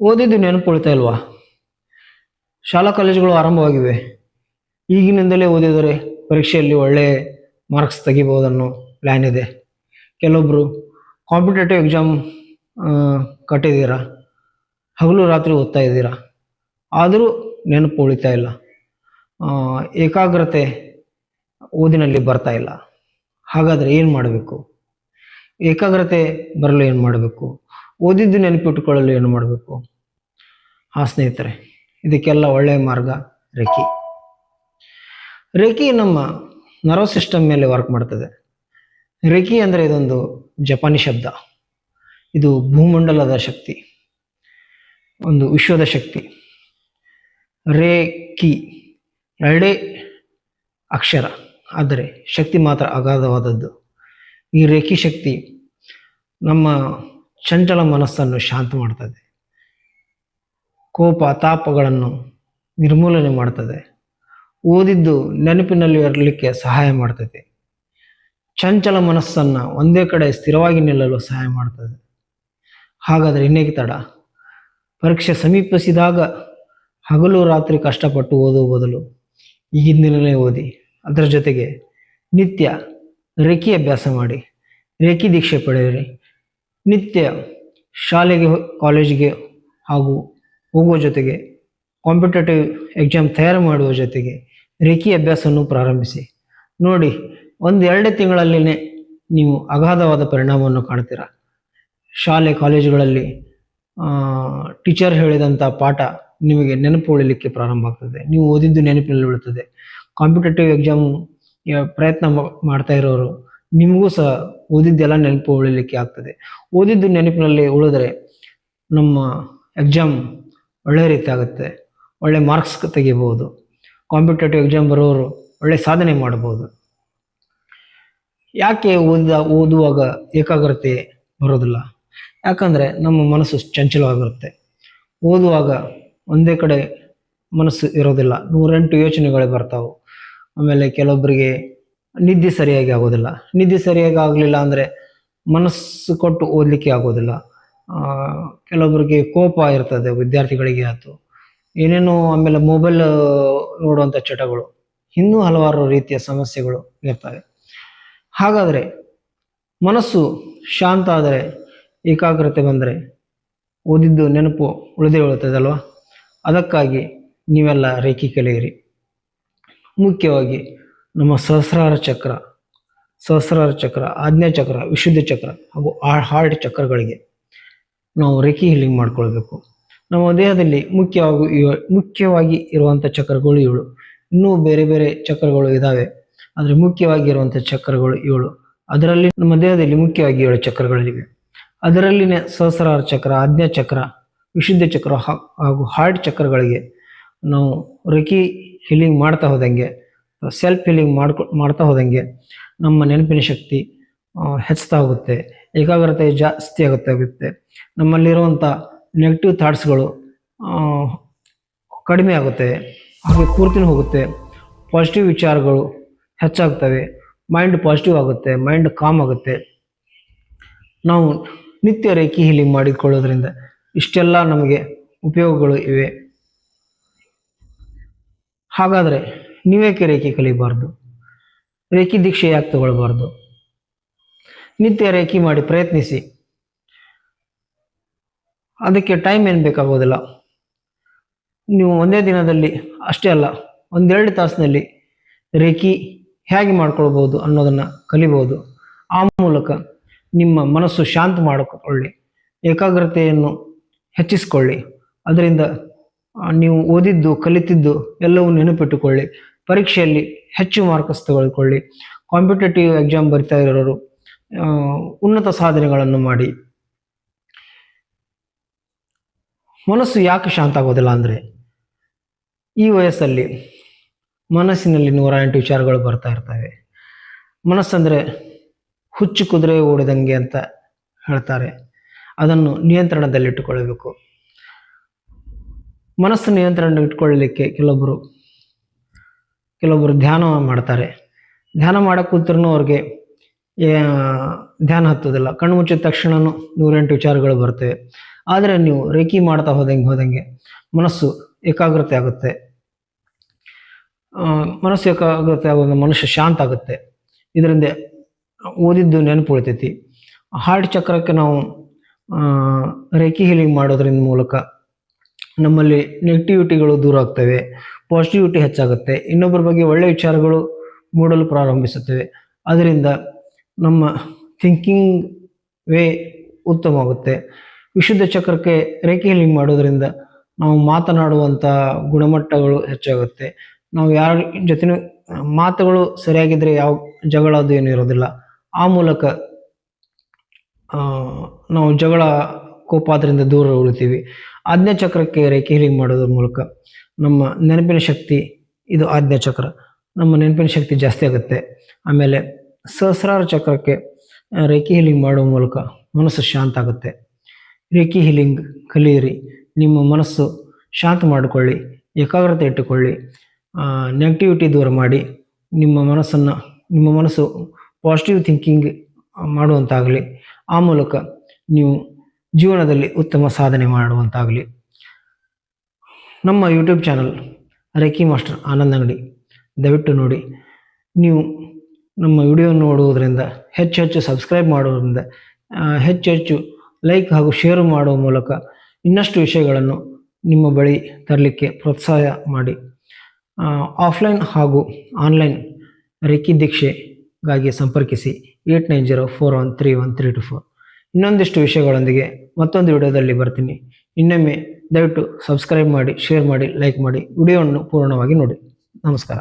ಓದಿದ್ದು ನೆನಪು ಉಳಿತಾ ಇಲ್ವಾ? ಶಾಲಾ ಕಾಲೇಜುಗಳು ಆರಂಭವಾಗಿವೆ. ಈಗಿನಿಂದಲೇ ಓದಿದರೆ ಪರೀಕ್ಷೆಯಲ್ಲಿ ಒಳ್ಳೆಯ ಮಾರ್ಕ್ಸ್ ತೆಗಿಬೋದನ್ನೋ ಪ್ಲ್ಯಾನ್ ಇದೆ. ಕೆಲವೊಬ್ಬರು ಕಾಂಪಿಟೇಟಿವ್ ಎಕ್ಸಾಮ್ ಕಟ್ಟಿದ್ದೀರಾ, ಹಗಲು ರಾತ್ರಿ ಓದ್ತಾ ಇದ್ದೀರಾ, ಆದರೂ ನೆನಪು ಉಳಿತಾ ಇಲ್ಲ. ಏಕಾಗ್ರತೆ ಓದಿನಲ್ಲಿ ಬರ್ತಾ ಇಲ್ಲ. ಹಾಗಾದರೆ ಏನು ಮಾಡಬೇಕು? ಏಕಾಗ್ರತೆ ಬರಲು ಏನು ಮಾಡಬೇಕು? ಓದಿದ್ದು ನೆನಪಿಟ್ಟುಕೊಳ್ಳಲು ಏನು ಮಾಡಬೇಕು? ಸ್ನೇಹಿತರೆ, ಇದಕ್ಕೆಲ್ಲ ಒಳ್ಳೆಯ ಮಾರ್ಗ ರೇಖಿ. ರೇಖಿ ನಮ್ಮ ನರ್ವ್ ಸಿಸ್ಟಮ್ ಮೇಲೆ ವರ್ಕ್ ಮಾಡ್ತದೆ. ರೇಖಿ ಅಂದರೆ ಇದೊಂದು ಜಪಾನಿ ಶಬ್ದ. ಇದು ಭೂಮಂಡಲದ ಶಕ್ತಿ, ಒಂದು ವಿಶ್ವದ ಶಕ್ತಿ. ರೇಖಿ ಎರಡೇ ಅಕ್ಷರ, ಆದರೆ ಶಕ್ತಿ ಮಾತ್ರ ಅಗಾಧವಾದದ್ದು. ಈ ರೇಖಿ ಶಕ್ತಿ ನಮ್ಮ ಚಂಚಲ ಮನಸ್ಸನ್ನು ಶಾಂತ ಮಾಡ್ತದೆ, ಕೋಪ ತಾಪಗಳನ್ನು ನಿರ್ಮೂಲನೆ ಮಾಡ್ತದೆ, ಓದಿದ್ದು ನೆನಪಿನಲ್ಲಿ ಇರಲಿಕ್ಕೆ ಸಹಾಯ ಮಾಡ್ತದೆ, ಚಂಚಲ ಮನಸ್ಸನ್ನು ಒಂದೇ ಕಡೆ ಸ್ಥಿರವಾಗಿ ನಿಲ್ಲಲು ಸಹಾಯ ಮಾಡ್ತದೆ. ಹಾಗಾದರೆ ಇನ್ನೇಕೆ ತಡ? ಪರೀಕ್ಷೆ ಸಮೀಪಿಸಿದಾಗ ಹಗಲು ರಾತ್ರಿ ಕಷ್ಟಪಟ್ಟು ಓದುವ ಬದಲು ಈಗಿಂದಲೇ ಓದಿ. ಅದರ ಜೊತೆಗೆ ನಿತ್ಯ ರೇಖಿ ಅಭ್ಯಾಸ ಮಾಡಿ, ರೇಖಿ ದೀಕ್ಷೆ ಪಡೆಯಿರಿ. ನಿತ್ಯ ಶಾಲೆಗೆ ಕಾಲೇಜಿಗೆ ಹಾಗೂ ಹೋಗುವ ಜೊತೆಗೆ ಕಾಂಪಿಟೇಟಿವ್ ಎಕ್ಸಾಮ್ ತಯಾರು ಮಾಡುವ ಜೊತೆಗೆ ರೇಖಿ ಅಭ್ಯಾಸವನ್ನು ಪ್ರಾರಂಭಿಸಿ ನೋಡಿ. 1-2 ತಿಂಗಳಲ್ಲಿನೇ ನೀವು ಅಗಾಧವಾದ ಪರಿಣಾಮವನ್ನು ಕಾಣ್ತೀರ. ಶಾಲೆ ಕಾಲೇಜುಗಳಲ್ಲಿ ಟೀಚರ್ ಹೇಳಿದಂಥ ಪಾಠ ನಿಮಗೆ ನೆನಪು ಉಳಿಲಿಕ್ಕೆ ಪ್ರಾರಂಭ ಆಗ್ತದೆ. ನೀವು ಓದಿದ್ದು ನೆನಪಿನಲ್ಲಿ ಉಳಿತದೆ. ಕಾಂಪಿಟೇಟಿವ್ ಎಕ್ಸಾಮ್ ಪ್ರಯತ್ನ ಮಾಡ್ತಾ ಇರೋರು ನಿಮಗೂ ಸಹ ಓದಿದ್ದೆಲ್ಲ ನೆನಪು ಉಳಿಲಿಕ್ಕೆ ಆಗ್ತದೆ. ಓದಿದ್ದು ನೆನಪಿನಲ್ಲಿ ಉಳಿದ್ರೆ ನಮ್ಮ ಎಕ್ಸಾಮ್ ಒಳ್ಳೆ ರೀತಿ ಆಗುತ್ತೆ, ಒಳ್ಳೆ ಮಾರ್ಕ್ಸ್ ತೆಗಿಬೋದು. ಕಾಂಪಿಟೇಟಿವ್ ಎಕ್ಸಾಮ್ ಬರೋರು ಒಳ್ಳೆ ಸಾಧನೆ ಮಾಡ್ಬೋದು. ಯಾಕೆ ಓದುವಾಗ ಏಕಾಗ್ರತೆ ಬರೋದಿಲ್ಲ? ಯಾಕಂದರೆ ನಮ್ಮ ಮನಸ್ಸು ಚಂಚಲವಾಗಿರುತ್ತೆ. ಓದುವಾಗ ಒಂದೇ ಕಡೆ ಮನಸ್ಸು ಇರೋದಿಲ್ಲ, 108 ಯೋಚನೆಗಳೇ ಬರ್ತಾವೆ. ಆಮೇಲೆ ಕೆಲವೊಬ್ಬರಿಗೆ ನಿದ್ದೆ ಸರಿಯಾಗಿ ಆಗೋದಿಲ್ಲ. ನಿದ್ದೆ ಸರಿಯಾಗಿ ಆಗಲಿಲ್ಲ ಅಂದರೆ ಮನಸ್ಸು ಕೊಟ್ಟು ಓದಲಿಕ್ಕೆ ಆಗೋದಿಲ್ಲ. ಕೆಲವೊಬ್ಬರಿಗೆ ಕೋಪ ಇರ್ತದೆ, ವಿದ್ಯಾರ್ಥಿಗಳಿಗೆ ಆಯಿತು, ಏನೇನೋ. ಆಮೇಲೆ ಮೊಬೈಲ್ ನೋಡುವಂಥ ಚಟಗಳು, ಇನ್ನೂ ಹಲವಾರು ರೀತಿಯ ಸಮಸ್ಯೆಗಳು ಇರ್ತವೆ. ಹಾಗಾದರೆ ಮನಸ್ಸು ಶಾಂತ ಆದರೆ, ಏಕಾಗ್ರತೆ ಬಂದರೆ ಓದಿದ್ದು ನೆನಪು ಉಳಿದೇ ಉಳಿತದಲ್ವ? ಅದಕ್ಕಾಗಿ ನೀವೆಲ್ಲ ರೇಖಿ ಕಲಿಯಿರಿ. ಮುಖ್ಯವಾಗಿ ನಮ್ಮ ಸಹಸ್ರಾರ ಚಕ್ರ, ಆಜ್ಞಾ ಚಕ್ರ, ವಿಶುದ್ಧ ಚಕ್ರ ಹಾಗೂ ಹಾರ್ಟ್ ಚಕ್ರಗಳಿಗೆ ನಾವು ರೇಖಿ ಹೀಲಿಂಗ್ ಮಾಡ್ಕೊಳ್ಬೇಕು. ನಮ್ಮ ದೇಹದಲ್ಲಿ ಮುಖ್ಯವಾಗಿ ಇರುವಂಥ ಚಕ್ರಗಳು 7. ಇನ್ನೂ ಬೇರೆ ಬೇರೆ ಚಕ್ರಗಳು ಇದ್ದಾವೆ, ಆದರೆ ಮುಖ್ಯವಾಗಿ ಇರುವಂಥ ಚಕ್ರಗಳು 7. ಅದರಲ್ಲಿ ನಮ್ಮ ದೇಹದಲ್ಲಿ ಮುಖ್ಯವಾಗಿ 7 ಚಕ್ರಗಳಿವೆ. ಅದರಲ್ಲಿನೇ ಸಹಸ್ರಾರ ಚಕ್ರ, ಆಜ್ಞಾ ಚಕ್ರ, ವಿಶುದ್ಧ ಚಕ್ರ ಹಾಗೂ ಹಾರ್ಟ್ ಚಕ್ರಗಳಿಗೆ ನಾವು ರೇಖಿ ಹೀಲಿಂಗ್ ಮಾಡ್ತಾ ಹೋದಂಗೆ, ಸೆಲ್ಫ್ ಹೀಲಿಂಗ್ ಮಾಡ್ತಾ ಹೋದಂಗೆ ನಮ್ಮ ನೆನಪಿನ ಶಕ್ತಿ ಹೆಚ್ಚುತ್ತಾ ಹೋಗುತ್ತೆ, ಏಕಾಗ್ರತೆ ಜಾಸ್ತಿ ಆಗುತ್ತೆ. ನಮ್ಮಲ್ಲಿರುವಂಥ ನೆಗೆಟಿವ್ ಥಾಟ್ಸ್ಗಳು ಕಡಿಮೆ ಆಗುತ್ತೆ, ಹಾಗೆ ಪೂರ್ತಿನೂ ಹೋಗುತ್ತೆ. ಪಾಸಿಟಿವ್ ವಿಚಾರಗಳು ಹೆಚ್ಚಾಗ್ತವೆ, ಮೈಂಡ್ ಪಾಸಿಟಿವ್ ಆಗುತ್ತೆ, ಮೈಂಡ್ ಕಾಮ್ ಆಗುತ್ತೆ. ನಾವು ನಿತ್ಯ ರೇಖಿ ಹೀಲಿಂಗ್ ಮಾಡಿಕೊಳ್ಳೋದ್ರಿಂದ ಇಷ್ಟೆಲ್ಲ ನಮಗೆ ಉಪಯೋಗಗಳು ಇವೆ. ಹಾಗಾದರೆ ನೀವೇಕೆ ರೇಖಿ ಕಲಿಬಾರ್ದು? ರೇಖಿ ದೀಕ್ಷೆ ಯಾಕೆ ತಗೊಳ್ಬಾರ್ದು? ನಿತ್ಯ ರೇಖಿ ಮಾಡಿ ಪ್ರಯತ್ನಿಸಿ. ಅದಕ್ಕೆ ಟೈಮ್ ಏನು ಬೇಕಾಗೋದಿಲ್ಲ. ನೀವು ಒಂದೇ ದಿನದಲ್ಲಿ ಅಷ್ಟೇ ಅಲ್ಲ, 1-2 ತಾಸಿನಲ್ಲಿ ರೇಖಿ ಹೇಗೆ ಮಾಡ್ಕೊಳ್ಬೋದು ಅನ್ನೋದನ್ನು ಕಲಿಬೋದು. ಆ ಮೂಲಕ ನಿಮ್ಮ ಮನಸ್ಸು ಶಾಂತ ಮಾಡಿಕೊಳ್ಳಿ, ಏಕಾಗ್ರತೆಯನ್ನು ಹೆಚ್ಚಿಸಿಕೊಳ್ಳಿ. ಅದರಿಂದ ನೀವು ಓದಿದ್ದು ಕಲಿತಿದ್ದು ಎಲ್ಲವೂ ನೆನಪಿಟ್ಟುಕೊಳ್ಳಿ. ಪರೀಕ್ಷೆಯಲ್ಲಿ ಹೆಚ್ಚು ಮಾರ್ಕ್ಸ್ ತೆಗೆದುಕೊಳ್ಳಿ. ಕಾಂಪಿಟೇಟಿವ್ ಎಕ್ಸಾಮ್ ಬರಿತಾ ಇರೋರು ಉನ್ನತ ಸಾಧನೆಗಳನ್ನು ಮಾಡಿ. ಮನಸ್ಸು ಯಾಕೆ ಶಾಂತ ಆಗೋದಿಲ್ಲ ಅಂದರೆ, ಈ ವಯಸ್ಸಲ್ಲಿ ಮನಸ್ಸಿನಲ್ಲಿ 108 ವಿಚಾರಗಳು ಬರ್ತಾ ಇರ್ತವೆ. ಮನಸ್ಸಂದರೆ ಹುಚ್ಚು ಕುದುರೆ ಓಡಿದಂಗೆ ಅಂತ ಹೇಳ್ತಾರೆ. ಅದನ್ನು ನಿಯಂತ್ರಣದಲ್ಲಿಟ್ಟುಕೊಳ್ಳಬೇಕು. ಮನಸ್ಸು ನಿಯಂತ್ರಣ ಇಟ್ಕೊಳ್ಳಲಿಕ್ಕೆ ಕೆಲವೊಬ್ಬರು ಧ್ಯಾನ ಮಾಡ್ತಾರೆ. ಧ್ಯಾನ ಮಾಡಕ್ಕೆ ಕೂತ್ರೂ ಅವ್ರಿಗೆ ಧ್ಯಾನ ಹತ್ತೋದಿಲ್ಲ. ಕಣ್ಣು ಮುಚ್ಚಿದ ತಕ್ಷಣ 108 ವಿಚಾರಗಳು ಬರ್ತವೆ. ಆದರೆ ನೀವು ರೇಖಿ ಮಾಡ್ತಾ ಹೋದಂಗೆ ಮನಸ್ಸು ಏಕಾಗ್ರತೆ ಆಗುತ್ತೆ. ಮನಸ್ಸು ಏಕಾಗ್ರತೆ ಆಗೋದ್ರಿಂದ ಮನುಷ್ಯ ಶಾಂತ ಆಗುತ್ತೆ. ಇದರಿಂದ ಓದಿದ್ದು ನೆನಪು ಉಳಿತೈತಿ. ಹಾರ್ಟ್ ಚಕ್ರಕ್ಕೆ ನಾವು ರೇಖಿ ಹೀಲಿಂಗ್ ಮಾಡೋದ್ರಿಂದ ಮೂಲಕ ನಮ್ಮಲ್ಲಿ ನೆಗೆಟಿವಿಟಿಗಳು ದೂರ ಆಗ್ತವೆ, ಪಾಸಿಟಿವಿಟಿ ಹೆಚ್ಚಾಗುತ್ತೆ, ಇನ್ನೊಬ್ಬರ ಬಗ್ಗೆ ಒಳ್ಳೆಯ ವಿಚಾರಗಳು ಮೂಡಲು ಪ್ರಾರಂಭಿಸುತ್ತವೆ. ಅದರಿಂದ ನಮ್ಮ ಥಿಂಕಿಂಗ್ ವೇ ಉತ್ತಮವಾಗುತ್ತೆ. ವಿಶುದ್ಧ ಚಕ್ರಕ್ಕೆ ರೇಖಿ ಹೀಲಿಂಗ್ ಮಾಡೋದ್ರಿಂದ ನಾವು ಮಾತನಾಡುವಂಥ ಗುಣಮಟ್ಟಗಳು ಹೆಚ್ಚಾಗುತ್ತೆ. ನಾವು ಯಾರ ಜೊತೆ ಮಾತುಗಳು ಸರಿಯಾಗಿದ್ದರೆ ಯಾವ ಜಗಳ ಅದು ಏನು ಇರೋದಿಲ್ಲ. ಆ ಮೂಲಕ ನಾವು ಜಗಳ ಕೋಪಾದ್ರಿಂದ ದೂರ ಉಳಿತೀವಿ. ಆಜ್ಞಾ ಚಕ್ರಕ್ಕೆ ರೇಖಿ ಹೀಲಿಂಗ್ ಮಾಡೋದ್ರ ಮೂಲಕ ನಮ್ಮ ನೆನಪಿನ ಶಕ್ತಿ, ಇದು ಆಜ್ಞಾ ಚಕ್ರ, ನಮ್ಮ ನೆನಪಿನ ಶಕ್ತಿ ಜಾಸ್ತಿ ಆಗುತ್ತೆ. ಆಮೇಲೆ ಸಹಸ್ರಾರ ಚಕ್ರಕ್ಕೆ ರೇಖಿ ಹೀಲಿಂಗ್ ಮಾಡುವ ಮೂಲಕ ಮನಸ್ಸು ಶಾಂತ ಆಗುತ್ತೆ. ರೇಖಿ ಹೀಲಿಂಗ್ ಕಲಿಯಿರಿ, ನಿಮ್ಮ ಮನಸ್ಸು ಶಾಂತ ಮಾಡಿಕೊಳ್ಳಿ, ಏಕಾಗ್ರತೆ ಇಟ್ಟುಕೊಳ್ಳಿ, ನೆಗೆಟಿವಿಟಿ ದೂರ ಮಾಡಿ ನಿಮ್ಮ ಮನಸ್ಸು ಪಾಸಿಟಿವ್ ಥಿಂಕಿಂಗ್ ಮಾಡುವಂತಾಗಲಿ. ಆ ಮೂಲಕ ನೀವು ಜೀವನದಲ್ಲಿ ಉತ್ತಮ ಸಾಧನೆ ಮಾಡುವಂತಾಗಲಿ. ನಮ್ಮ YouTube channel reiki master Anand ಅಂಗಡಿ ದಯವಿಟ್ಟು ನೋಡಿ. ನೀವು ನಮ್ಮ ವಿಡಿಯೋ ನೋಡುವುದರಿಂದ ಹೆಚ್ಚು ಸಬ್ಸ್ಕ್ರೈಬ್ ಮಾಡೋದ್ರಿಂದ ಹೆಚ್ಚು ಲೈಕ್ ಹಾಗೂ ಶೇರ್ ಮಾಡುವ ಮೂಲಕ ಇನ್ನಷ್ಟು ವಿಷಯಗಳನ್ನು ನಿಮ್ಮ ಬಳಿ ತರಲಿಕ್ಕೆ ಪ್ರೋತ್ಸಾಹ ಮಾಡಿ. ಆಫ್ಲೈನ್ ಹಾಗೂ ಆನ್ಲೈನ್ ರೇಖಿ ದೀಕ್ಷೆಗಾಗಿ ಸಂಪರ್ಕಿಸಿ 8904131324. ಇನ್ನೊಂದಿಷ್ಟು ವಿಷಯಗಳೊಂದಿಗೆ ಮತ್ತೊಂದು ವಿಡಿಯೋದಲ್ಲಿ ಬರ್ತೀನಿ. ಇನ್ನೊಮ್ಮೆ ದಯವಿಟ್ಟು ಸಬ್ಸ್ಕ್ರೈಬ್ ಮಾಡಿ, ಶೇರ್ ಮಾಡಿ, ಲೈಕ್ ಮಾಡಿ, ವಿಡಿಯೋವನ್ನು ಪೂರ್ಣವಾಗಿ ನೋಡಿ. ನಮಸ್ಕಾರ.